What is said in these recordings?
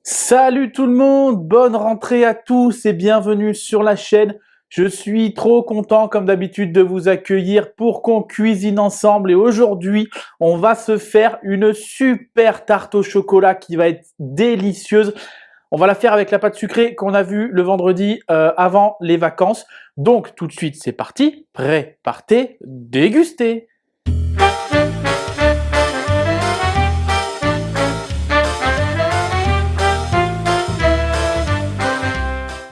Salut tout le monde, bonne rentrée à tous et bienvenue sur la chaîne. Je suis trop content comme d'habitude de vous accueillir pour qu'on cuisine ensemble et aujourd'hui on va se faire une super tarte au chocolat qui va être délicieuse. On va la faire avec la pâte sucrée qu'on a vue le vendredi avant les vacances. Donc tout de suite c'est parti, prêt, partez, dégustez.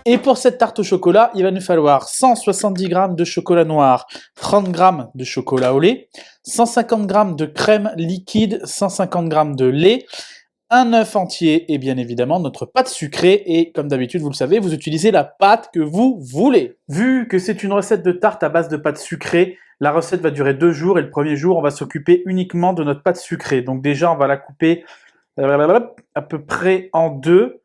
Et pour cette tarte au chocolat, il va nous falloir 170 g de chocolat noir, 30 g de chocolat au lait, 150 g de crème liquide, 150 g de lait, un œuf entier et bien évidemment notre pâte sucrée. Et comme d'habitude, vous le savez, vous utilisez la pâte que vous voulez. Vu que c'est une recette de tarte à base de pâte sucrée, la recette va durer 2 jours et le premier jour, on va s'occuper uniquement de notre pâte sucrée. Donc déjà, on va la couper à peu près en deux.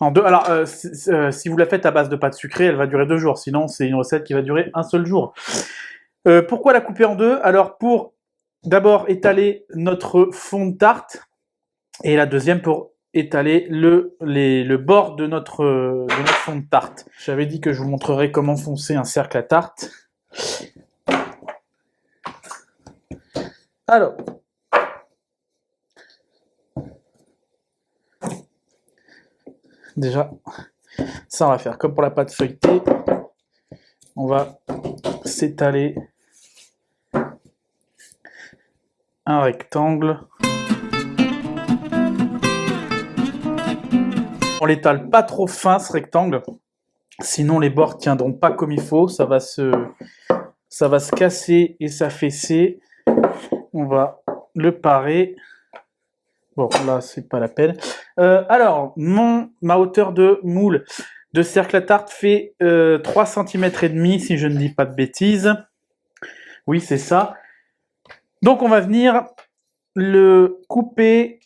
Alors, si vous la faites à base de pâte sucrée, elle va durer 2 jours. Sinon, c'est une recette qui va durer un seul jour. Pourquoi la couper en deux? Alors, pour d'abord étaler notre fond de tarte. Et la deuxième pour étaler le bord de notre fond de tarte. J'avais dit que je vous montrerai comment foncer un cercle à tarte. Alors, déjà, ça on va faire comme pour la pâte feuilletée. On va s'étaler un rectangle. On l'étale pas trop fin ce rectangle, sinon les bords tiendront pas comme il faut, ça va se casser et s'affaisser. On va le parer. Bon, là, c'est pas la peine. Alors, ma hauteur de moule de cercle à tarte fait 3 cm et demi, si je ne dis pas de bêtises. Oui, c'est ça. Donc, on va venir le couper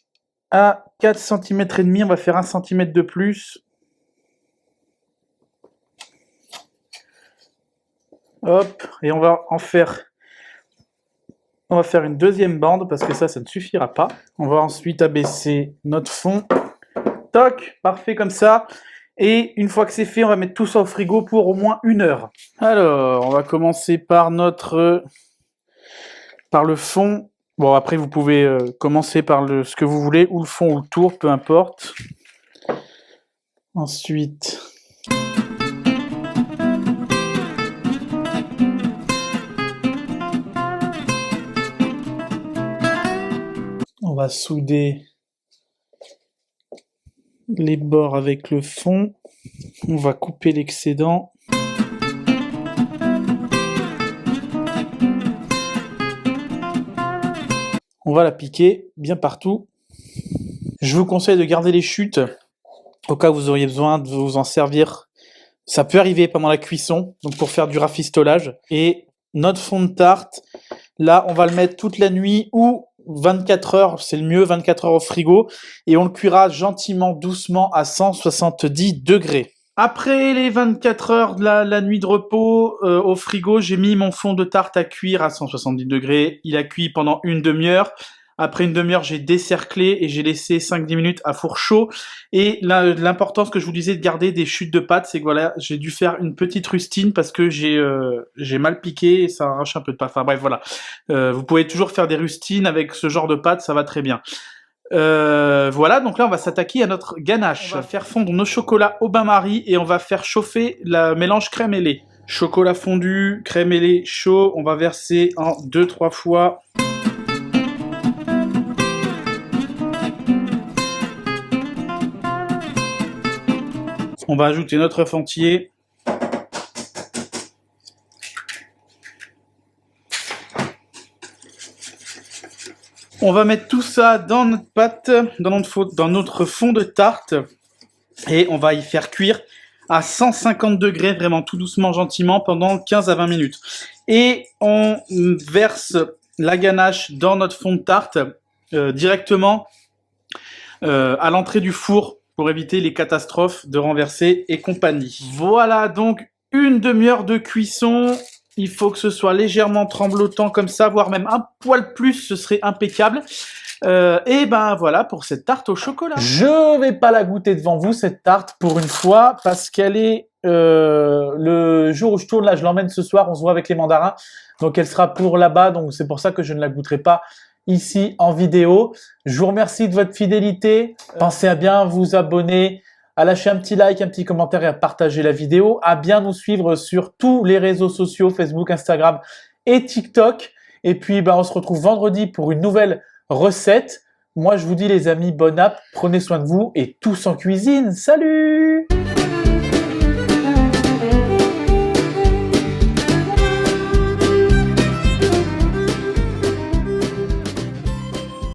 à 4 cm et demi. On va faire 1 cm de plus. Hop, et on va en faire... On va faire une deuxième bande parce que ça ne suffira pas. On va ensuite abaisser notre fond. Toc, parfait comme ça. Et une fois que c'est fait, on va mettre tout ça au frigo pour au moins 1 heure. Alors, on va commencer par le fond. Bon, après, vous pouvez commencer par ce que vous voulez, ou le fond ou le tour, peu importe. Ensuite... on va souder les bords avec le fond. On va couper l'excédent. On va la piquer bien partout. Je vous conseille de garder les chutes au cas où vous auriez besoin de vous en servir. Ça peut arriver pendant la cuisson, donc pour faire du rafistolage. Et notre fond de tarte, là, on va le mettre toute la nuit ou 24 heures, c'est le mieux, 24 heures au frigo. Et on le cuira gentiment, doucement à 170 degrés. Après les 24 heures de la nuit de repos au frigo, j'ai mis mon fond de tarte à cuire à 170 degrés. Il a cuit pendant une demi-heure. Après une demi-heure, j'ai décerclé et j'ai laissé 5-10 minutes à four chaud. Et l'importance que je vous disais de garder des chutes de pâte, c'est que voilà, j'ai dû faire une petite rustine parce que j'ai mal piqué et ça arrache un peu de pâte. Enfin bref, voilà. Vous pouvez toujours faire des rustines avec ce genre de pâte, ça va très bien. Voilà, donc là on va s'attaquer à notre ganache. On va faire fondre nos chocolats au bain-marie et on va faire chauffer le mélange crème et lait. Chocolat fondu, crème et lait chaud, on va verser en 2-3 fois. On va ajouter notre œuf entier. On va mettre tout ça dans notre pâte, dans notre fond de tarte. Et on va y faire cuire à 150 degrés, vraiment tout doucement, gentiment, pendant 15 à 20 minutes. Et on verse la ganache dans notre fond de tarte directement à l'entrée du four pour éviter les catastrophes de renverser et compagnie. Voilà donc une demi-heure de cuisson. Il faut que ce soit légèrement tremblotant comme ça, voire même un poil plus, ce serait impeccable. Et ben voilà pour cette tarte au chocolat. Je vais pas la goûter devant vous cette tarte pour une fois parce qu'elle est le jour où je tourne là, je l'emmène ce soir, on se voit avec les mandarins, donc elle sera pour là-bas, donc c'est pour ça que je ne la goûterai pas ici en vidéo. Je vous remercie de votre fidélité. Pensez à bien vous abonner, à lâcher un petit like, un petit commentaire et à partager la vidéo, à bien nous suivre sur tous les réseaux sociaux, Facebook, Instagram et TikTok. Et puis, on se retrouve vendredi pour une nouvelle recette. Moi, je vous dis les amis, bonne app, prenez soin de vous et tous en cuisine. Salut!